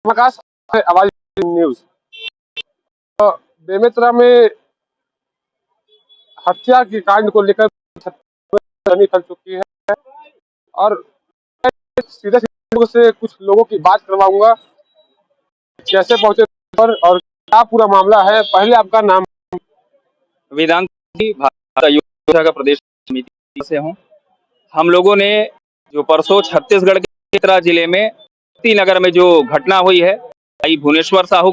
प्रकाश आवाज न्यूज। तो बेमेतरा में हत्या के कांड को लेकर फैल चुकी है और सीधे सीधे से कुछ लोगों की बात करवाऊंगा, कैसे पहुंचे और क्या पूरा मामला है। पहले आपका नाम। वेदांत भाजपा युवा मोर्चा का प्रदेश समिति से हूँ। हम लोगों ने जो परसों छत्तीसगढ़ के बेमेतरा जिले में नगर में जो घटना हुई है, भाई भुवनेश्वर साहू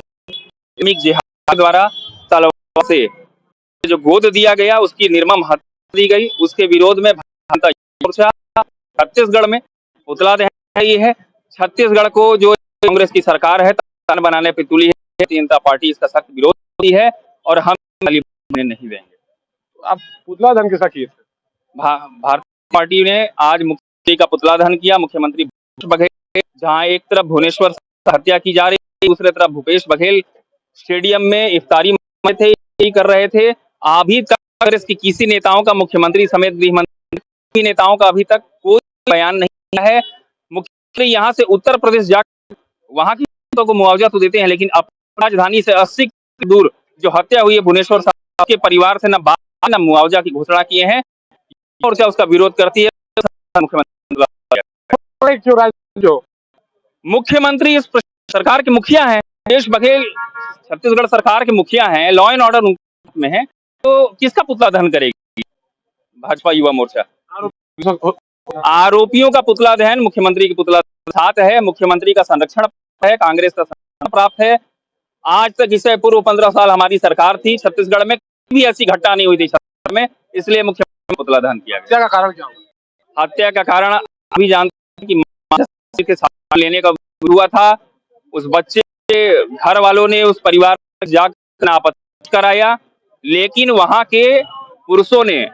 जिहाद द्वारा तलवार से जो गोद दिया गया, उसकी निर्मम हत्या दी गई, उसके विरोध में भाजपा युवा मोर्चा छत्तीसगढ़ में पुतला दहन रही है। छत्तीसगढ़ को जो कांग्रेस की सरकार है बनाने पे तुली है, भारतीय जनता पार्टी इसका सख्त विरोध होती है और हम नहीं देंगे। आप पुतला दहन कैसा किए थे? भारतीय पार्टी ने आज मुख्यमंत्री का पुतला दहन किया। मुख्यमंत्री भूपेश बघेल, जहां एक तरफ भुवनेश्वर हत्या की जा रही है, दूसरी तरफ भूपेश बघेल स्टेडियम में इफ्तारी थे, कर रहे थे। अभी तक कांग्रेस की किसी नेताओं का, मुख्यमंत्री समेत गृह मंत्री नेताओं का अभी तक कोई बयान नहीं है। मुख्यमंत्री यहाँ से उत्तर प्रदेश जाकर वहां की को मुआवजा तो देते हैं, लेकिन अपनी राजधानी से 80 दूर जो हत्या हुई है भुवनेश्वर साहब के परिवार से न मुआवजा की घोषणा किए हैं और क्या उसका विरोध करती है मुख्यमंत्री इस सरकार के मुखिया हैं। भूपेश बघेल छत्तीसगढ़ सरकार के मुखिया हैं, लॉ एंड ऑर्डर में है, तो किसका पुतला दहन करेगी भाजपा युवा मोर्चा? आरोपियों का पुतला दहन मुख्यमंत्री के पुतला साथ है। मुख्यमंत्री का संरक्षण है, कांग्रेस का संरक्षण प्राप्त है। आज तक इससे पूर्व 15 साल हमारी सरकार थी, छत्तीसगढ़ में भी ऐसी घटना नहीं हुई थी छत्तीसगढ़ में, इसलिए मुख्यमंत्री पुतला दहन किया गया। हत्या का कारण क्या हुआ? हत्या का कारण अभी जानते हैं कि के साथ लेने का हुआ था। उस बच्चे के घर वालों ने उस परिवार जाकर आपत्ति कराया, लेकिन वहां के पुरुषों ने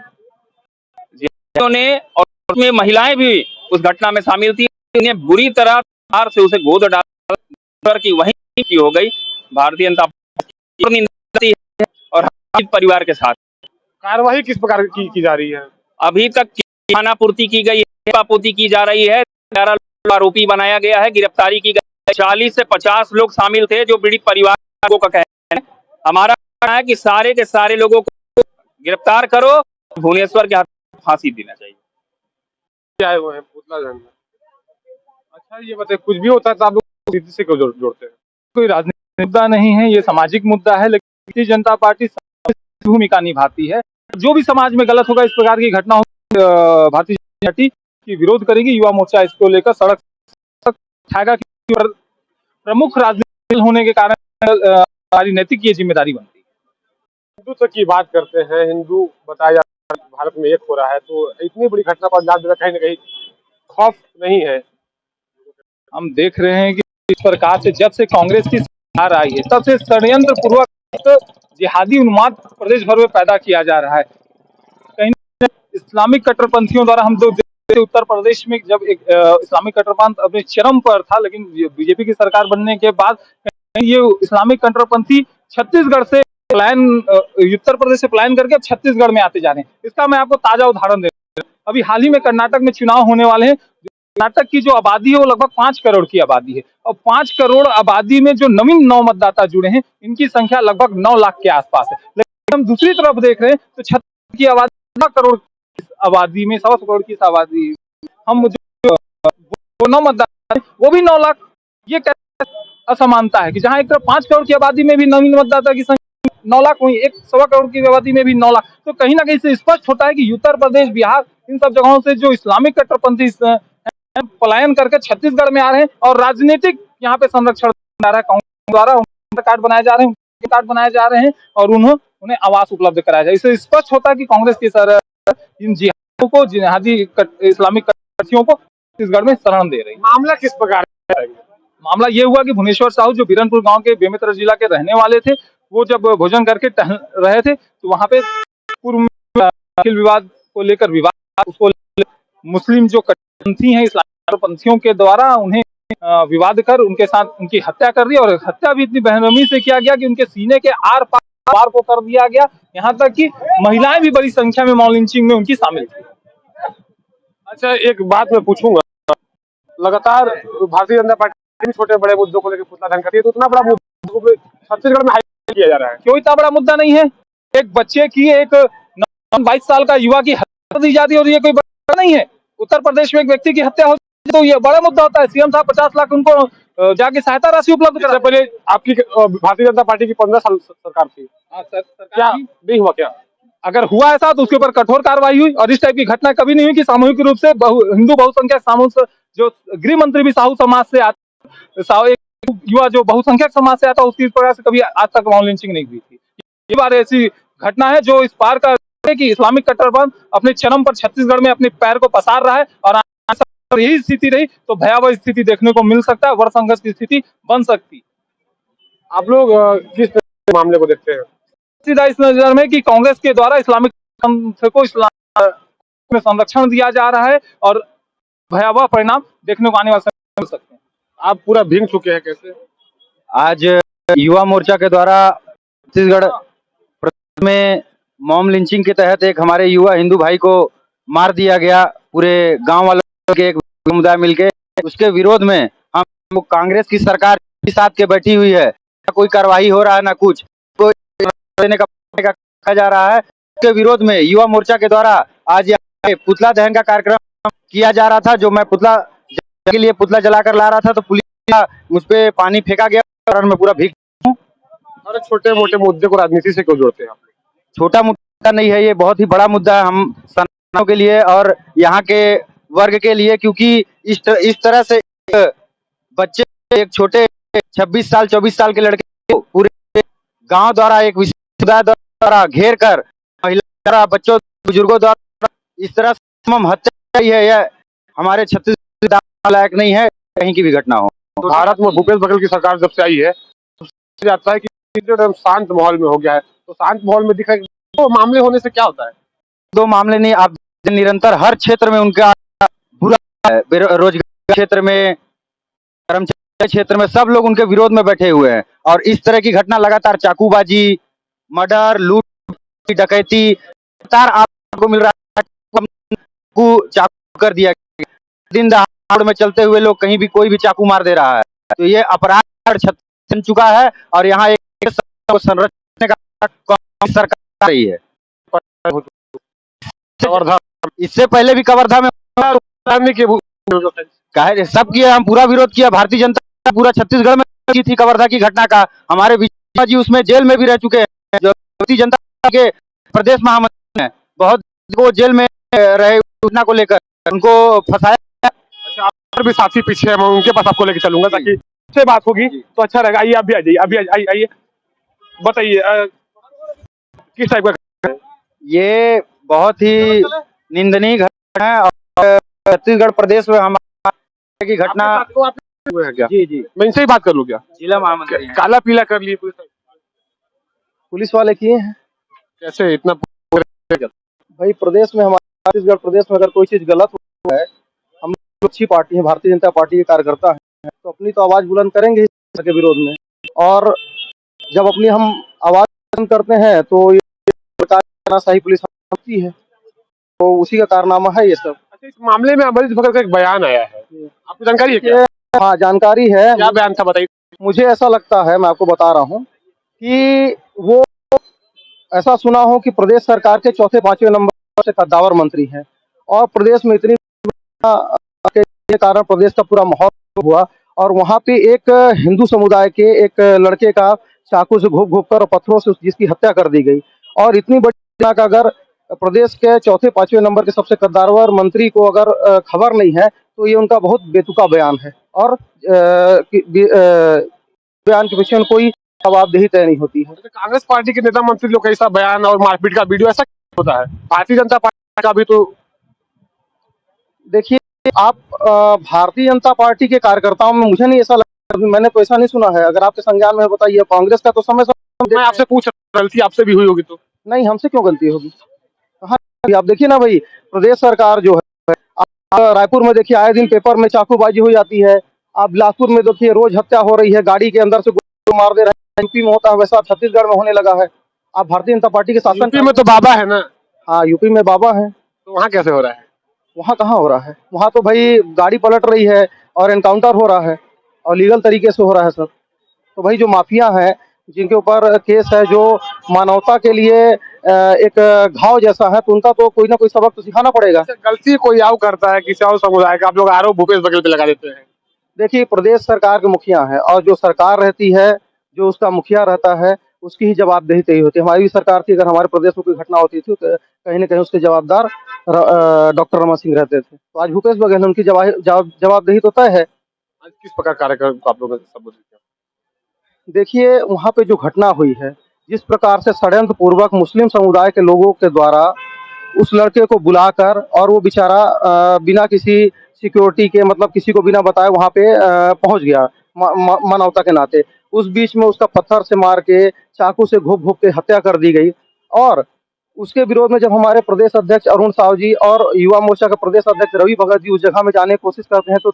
और उसमें महिलाएं भी उस घटना में शामिल थी, उन्हें बुरी तरह से उसे गोद डाल की वहीं की हो गई। भारतीय जनता पार्टी और परिवार के साथ कार्रवाई किस प्रकार की जा रही है? अभी तक खानापूर्ति की गई है, पूर्ति की जा रही है। 11 आरोपी बनाया गया है, गिरफ्तारी की गई। 40 से 50 लोग शामिल थे जो पीड़ित परिवार का कहना है। हमारा कहना है कि सारे के सारे लोगों को गिरफ्तार करो, भुवनेश्वर के हाथ फांसी देना चाहिए। आए हुए हैं पुतला दहन में। अच्छा ये बताइए, कुछ भी होता है तो आप लोग से क्यों जोड़ते हैं? कोई राजनीतिक मुद्दा नहीं है, ये सामाजिक मुद्दा है, लेकिन भारतीय जनता पार्टी भूमिका निभाती है। जो भी समाज में गलत होगा, इस प्रकार की घटना होगी, भारतीय जनता पार्टी की विरोध करेगी। युवा मोर्चा इसको लेकर सड़क उठाएगा। प्रमुख राजनीति होने के कारण हमारी नैतिक ये जिम्मेदारी बनती है। हिंदुत्व की बात करते हैं, हिंदू बताया भारत में एक हो रहा है, तो इतनी बड़ी घटना पर अंजाम देना कहीं ना कहीं खौफ नहीं है? हम देख रहे हैं कि इस प्रकार से जब से कांग्रेस की सरकार आई है, तब से षड्यंत्र पूर्वक जिहादी उन्माद प्रदेश भर में पैदा किया जा रहा है। कहीं इस्लामिक कट्टरपंथियों द्वारा हम लोग उत्तर प्रदेश में जब एक इस्लामिक कट्टरपंथ अपने चरम पर था, लेकिन बीजेपी की सरकार बनने के बाद ये इस्लामिक कट्टरपंथी छत्तीसगढ़ से पलायन, उत्तर प्रदेश से पलायन करके अब छत्तीसगढ़ में आते जा रहे हैं। इसका मैं आपको ताजा उदाहरण दे रहा हूं। अभी हाल ही में कर्नाटक में चुनाव होने वाले हैं। कर्नाटक की जो आबादी है वो लगभग 5 करोड़ की आबादी है, और 5 करोड़ आबादी में जो नवीन 9 मतदाता जुड़े हैं, इनकी संख्या लगभग 9 लाख के आसपास है। लेकिन हम दूसरी तरफ देख रहे हैं तो छत्तीसगढ़ की आबादी 1 करोड़ आबादी में 1.25 करोड़ की आबादी, हम जो 9 मतदाता वो भी 9 लाख। ये असमानता है कि जहां एक तरफ 5 करोड़ की आबादी में भी नवीन मतदाता की संख्या 9 लाख, वहीं 1.25 करोड़ की आबादी में भी 9 लाख। तो कहीं ना कहीं से स्पष्ट होता है कि उत्तर प्रदेश, बिहार, इन सब जगहों से जो इस्लामिक कट्टरपंथी पलायन करके छत्तीसगढ़ में आ रहे हैं और राजनीतिक यहाँ पे संरक्षण आ रहा है। कांग्रेस द्वारा कार्ड बनाए जा रहे हैं, कार्ड बनाए जा रहे हैं और उन्हें आवास उपलब्ध कराया जाए। इससे स्पष्ट होता है कि कांग्रेस की इन जिहादियों को, जिहादी इस्लामिक कट्टरपंथियों को छत्तीसगढ़ में शरण दे रही है। मामला किस प्रकार है? मामला ये हुआ कि भुवनेश्वर साहू जो बिरनपुर गांव के बेमेतरा जिला के रहने वाले थे, वो जब भोजन करके टहल रहे थे तो वहां पे पूर्व में अखिल विवाद को लेकर विवाद, उसको मुस्लिम जो कट्टरपंथी हैं इस्लामिक पंथियों के द्वारा उन्हें विवाद कर उनके साथ उनकी हत्या कर दी, और हत्या भी इतनी बेरहमी से किया गया कि उनके सीने के आर पार को कर दिया गया। यहाँ तक कि महिलाएं भी बड़ी संख्या में मॉब लिंचिंग में उनकी शामिल थी। अच्छा एक बात मैं पूछूंगा, लगातार भारतीय जनता पार्टी इन छोटे बड़े मुद्दों को लेकर पुतला दहन करती है, तो उतना बड़ा मुद्दा को छत्तीसगढ़ में हाईलाइट किया जा रहा है। क्यों इतना बड़ा मुद्दा नहीं है? एक बच्चे की, एक 22 साल का युवा की हत्या दी जाती है और ये कोई बड़ा नहीं है। उत्तर प्रदेश में एक व्यक्ति की हत्या होती है तो ये बड़ा मुद्दा होता है। सीएम साहब 50 लाख उनको जाके सहायता राशि उपलब्ध इससे करा। पहले आपकी भारतीय जनता पार्टी की 15 साल सरकार थी, क्या नहीं हुआ क्या? अगर हुआ ऐसा तो उसके ऊपर कठोर कार्रवाई हुई और इस टाइप की घटना कभी नहीं हुई कि सामूहिक रूप से हिंदू बहुसंख्यक सामूहिक, जो गृह मंत्री भी साहू समाज से आते, एक युवा जो बहुसंख्यक समाज से आता, उसकी प्रकार से कभी आज तक मॉब लिंचिंग नहीं हुई थी। ये बार ऐसी घटना है जो इस पार का कि इस्लामिक कट्टरपंथ अपने चरम पर छत्तीसगढ़ में अपने पैर को पसार रहा है और अगर यही स्थिति रही तो भयावह स्थिति देखने को मिल सकता है, वर्ष संघर्ष की स्थिति बन सकती। आप लोग किस मामले को देखते हैं? सीधा इस नजर में कि कांग्रेस के द्वारा इस्लामिक को इस्लाम में संरक्षण दिया जा रहा है और भयावह परिणाम देखने को आने वाले समय में मिल सकते हैं। आप पूरा भीग चुके हैं कैसे? आज युवा मोर्चा के द्वारा छत्तीसगढ़ में मॉब लिंचिंग के तहत एक हमारे युवा हिंदू भाई को मार दिया गया, पूरे गांव वालों के एक समुदाय मिलके। उसके विरोध में हम कांग्रेस की सरकार के साथ के बैठी हुई है, कोई कार्रवाई हो रहा है ना कुछ, कोई देने का कहा जा रहा है। उसके विरोध में युवा मोर्चा के द्वारा आज यहाँ पुतला दहन का कार्यक्रम किया जा रहा था। जो मैं पुतला के लिए पुतला जलाकर ला रहा था तो पुलिस मुझ पे पानी फेंका गया और मैं पूरा भीग हूँ। और छोटे मोटे मुद्दे को राजनीति से क्यों जोड़ते हैं आप? छोटा मुद्दा नहीं है, ये बहुत ही बड़ा मुद्दा है हम संस्थानों के लिए और यहाँ के वर्ग के लिए, क्योंकि इस तरह से एक बच्चे, एक छोटे 26 साल 24 साल के लड़के को पूरे गांव द्वारा, एक विश्वविद्यालय द्वारा घेर कर महिला, बच्चों, बुजुर्गों द्वारा इस तरह से हत्या की है, यह हमारे छत्तीसगढ़ लायक नहीं है, कहीं की भी घटना हो। तो भारत में भूपेश बघेल की सरकार जब से आई है तो जाता है कि शांत माहौल में हो गया है, तो शांत माहौल में दिखा तो मामले होने से क्या होता है? दो मामले नहीं, आप निरंतर हर क्षेत्र में उनका बुरा है, रोजगार क्षेत्र में, कर्मचारी क्षेत्र में, सब लोग उनके विरोध में बैठे हुए हैं और इस तरह की घटना लगातार, चाकूबाजी, मर्डर, लूट, डकैती लगातार आपको मिल रहा है। चाकू कर दिया गया, दिन दहाड़ में चलते हुए लोग कहीं भी कोई भी चाकू मार दे रहा है, तो ये अपराध बन चुका है और यहाँ एक संरक्षण का सरकार रही है। इससे पहले भी कवर्धा में सब किया, हम पूरा विरोध किया, भारतीय जनता पूरा छत्तीसगढ़ में की थी कवर्धा की घटना का। हमारे विजय जी उसमें जेल में भी रह चुके हैं, जो भारतीय जनता के प्रदेश महामंत्री हैं, बहुत वो जेल में रहे घटना को लेकर, उनको फंसाया। अच्छा, और भी साथी पीछे है, मैं उनके पास आपको लेकर चलूंगा ताकि से बात होगी तो अच्छा रहेगा। आइए, आप भी आ जाइए, अभी आइए, बताइए किस टाइप का? ये बहुत ही निंदनीय घटना है और छत्तीसगढ़ प्रदेश में हमारे की घटना हुए है क्या? जी, मैं इनसे ही बात कर लूँ क्या? जिला महामंत्री काला पीला कर लिए पुलिस वाले किए हैं। कैसे इतना? भाई प्रदेश में, हमारे छत्तीसगढ़ प्रदेश में अगर कोई चीज गलत हुआ है, हम अच्छी पार्टी है, भारतीय जनता पार्टी के कार्यकर्ता हैं, तो अपनी तो आवाज बुलंद करेंगे इस के विरोध में। और जब अपनी हम आवाज बुलंद करते हैं तो ये सरकार सही पुलिस होती है, तो उसी का कारनामा है ये सब। अच्छा, इस मामले में अमरीश बघेल का एक बयान आया है, आपको जानकारी है क्या? हाँ, जानकारी है। क्या बयान था बताइए। मुझे ऐसा लगता है, मैं आपको बता रहा हूँ कि वो ऐसा सुना हो कि प्रदेश सरकार के चौथे पांचवें नंबर से कद्दावर मंत्री हैं और प्रदेश में इतनी के कारण प्रदेश का पूरा माहौल हुआ और वहाँ पे एक हिंदू समुदाय के एक लड़के का चाकू से घोप कर और पत्थरों से जिसकी हत्या कर दी गई। और इतनी बड़ी का अगर प्रदेश के चौथे पांचवें नंबर के सबसे कद्दावर मंत्री को अगर खबर नहीं है तो ये उनका बहुत बेतुका बयान है और बयान के पीछे कोई जवाबदेही तय नहीं होती है। कांग्रेस पार्टी के नेता मंत्री लोग कैसा बयान और मारपीट का वीडियो ऐसा होता है, भारतीय जनता पार्टी का भी तो देखिए, आप भारतीय जनता पार्टी के कार्यकर्ताओं में मुझे नहीं ऐसा लगता, मैंने तो ऐसा नहीं सुना है। अगर आपके संज्ञान में बताइए, कांग्रेस का तो समय मैं आपसे पूछ रहा, गलती आपसे भी हुई होगी तो? नहीं, हमसे क्यों गलती होगी? कहाँ? आप देखिए ना भाई, प्रदेश सरकार जो है, आप रायपुर में देखिए आए दिन पेपर में चाकूबाजी हो जाती है, आप बिलासपुर में देखिए रोज हत्या हो रही है, गाड़ी के अंदर से मार दे रहे हैं, यूपी में होता है वैसा छत्तीसगढ़ में होने लगा है। आप भारतीय जनता पार्टी के शासन, यूपी में तो बाबा है ना? हाँ, यूपी में बाबा है, तो वहाँ कैसे हो रहा है? वहाँ कहाँ हो रहा है? वहाँ तो भाई गाड़ी पलट रही है और एनकाउंटर हो रहा है। और लीगल तरीके से हो रहा है सब। तो भाई जो माफिया हैं, जिनके ऊपर केस है, जो मानवता के लिए एक घाव जैसा है, तो उनका तो कोई ना कोई सबक तो सिखाना पड़ेगा। गलती कोई और करता है किसी और समुदाय का, आप लोग आरोप भूपेश बघेल पे लगा देते हैं। देखिए, प्रदेश सरकार के मुखिया हैं और जो सरकार रहती है, जो उसका मुखिया रहता है, उसकी ही जवाबदेही तय होती है। हमारी भी सरकार थी, अगर हमारे प्रदेश में कोई घटना होती थी तो कहीं न कहीं उसके जवाबदार डॉक्टर रमन सिंह रहते थे। तो आज भूपेश बघेल हैं, उनकी जवाबदेही तो तय है। आज किस प्रकार कार्यक्रम को आप लोगों ने संबोधित किया? देखिए, वहाँ पे जो घटना हुई है, जिस प्रकार से षड्यंत्र पूर्वक मुस्लिम समुदाय के लोगों के द्वारा उस लड़के को बुलाकर, और वो बेचारा बिना किसी सिक्योरिटी के, मतलब किसी को बिना बताए वहाँ पे पहुँच गया मानवता के नाते। उस बीच में उसका पत्थर से मार के, चाकू से घोंप-घोंप के हत्या कर दी गई। और उसके विरोध में जब हमारे प्रदेश अध्यक्ष अरुण साव जी और युवा मोर्चा के प्रदेश अध्यक्ष रवि भगत जी उस जगह में जाने की कोशिश करते हैं, तो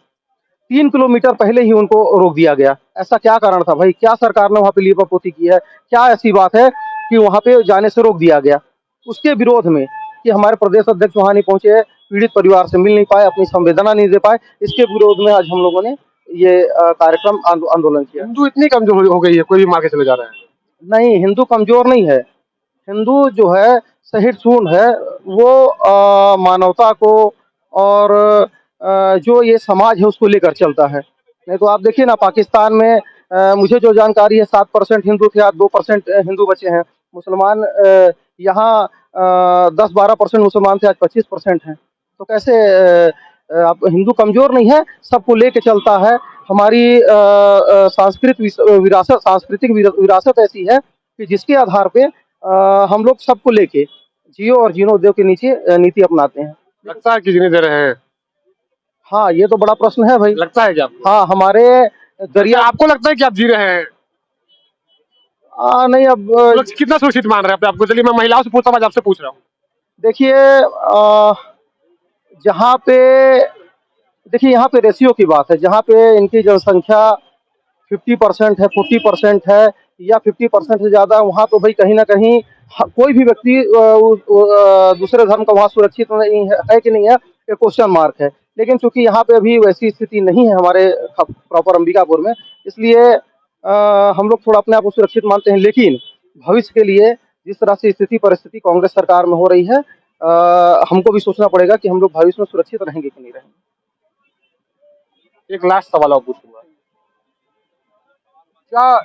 3 किलोमीटर पहले ही उनको रोक दिया गया। ऐसा क्या कारण था भाई? क्या सरकार ने वहाँ पे लीपापोती की है? क्या ऐसी बात है कि वहाँ पे जाने से रोक दिया गया? उसके विरोध में कि हमारे प्रदेश अध्यक्ष वहाँ नहीं पहुँचे, पीड़ित परिवार से मिल नहीं पाए, अपनी संवेदना नहीं दे पाए, इसके विरोध में आज हम लोगों ने ये कार्यक्रम आंदोलन किया। हिंदू इतनी कमजोर हो गई है, कोई भी मार के चले जा रहे हैं। नहीं, हिंदू कमज़ोर नहीं है। हिंदू जो है सहिष्णु है, वो मानवता को और जो ये समाज है उसको लेकर चलता है। नहीं तो आप देखिए ना, पाकिस्तान में मुझे जो जानकारी है 7% हिंदू थे, आज 2% हिंदू बचे हैं। मुसलमान यहाँ 10-12% मुसलमान थे, आज 25% हैं। तो कैसे आप, हिंदू कमज़ोर नहीं है, सबको लेके चलता है। हमारी सांस्कृतिक विरासत ऐसी है कि जिसके आधार पे हम लोग सबको लेके जियो और जीनो दो के नीचे नीति अपनाते हैं। लगता है कि जीने दे रहे हैं? हाँ, ये तो बड़ा प्रश्न है भाई। लगता है क्या आपको? हाँ, हमारे दरिया आपको लगता है कि आप जी रहे हैं? नहीं, अब लोग कितना सुरक्षित मान रहे हैं अपने आप को? चलिए मैं महिलाओं से पूछता हूँ, आज आपसे पूछ रहा हूँ। देखिए, जहाँ पे, देखिए यहाँ पे रेशियो की बात है। जहाँ पे इनकी जनसंख्या 50% है, 40% है, या 50% से ज़्यादा, वहाँ तो भाई कहीं न कहीं कोई भी व्यक्ति दूसरे धर्म का वहाँ सुरक्षित नहीं है कि नहीं है, ये क्वेश्चन मार्क है। लेकिन चूंकि यहाँ पे अभी वैसी स्थिति नहीं है हमारे प्रॉपर अंबिकापुर में, इसलिए हम लोग थोड़ा अपने आप को सुरक्षित मानते हैं। लेकिन भविष्य के लिए जिस तरह से स्थिति परिस्थिति कांग्रेस सरकार में हो रही है, हमको भी सोचना पड़ेगा कि हम लोग भविष्य में सुरक्षित रहेंगे कि नहीं रहेंगे। एक लास्ट सवाल और पूछूंगा, क्या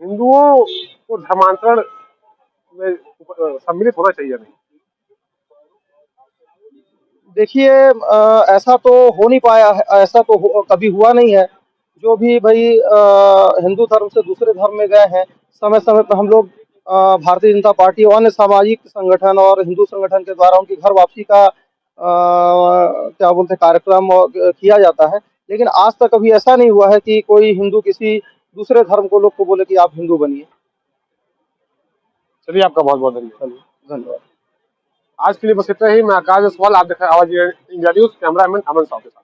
हिंदुओं को धर्मांतरण में सम्मिलित होना चाहिए नहीं? देखिए, ऐसा तो हो नहीं पाया है, ऐसा तो कभी हुआ नहीं है। जो भी भाई हिंदू धर्म से दूसरे धर्म में गए हैं, समय-समय पर हम लोग भारतीय जनता पार्टी और अन्य सामाजिक संगठन और हिंदू संगठन के द्वारा उनकी घर वापसी का क्या बोलते हैं, कार्यक्रम किया जाता है। लेकिन आज तक अभी ऐसा नहीं हुआ है कि कोई हिंदू किसी दूसरे धर्म को लोग को बोले कि आप हिंदू बनिए। चलिए, आपका बहुत बहुत धन्यवाद। चलिए, धन्यवाद। आज के लिए बस इतना ही। मैं आकाश जायसवाल, आप देख रहे हैं आवाज इंडिया न्यूज, कैमरामैन अमन साहब के साथ।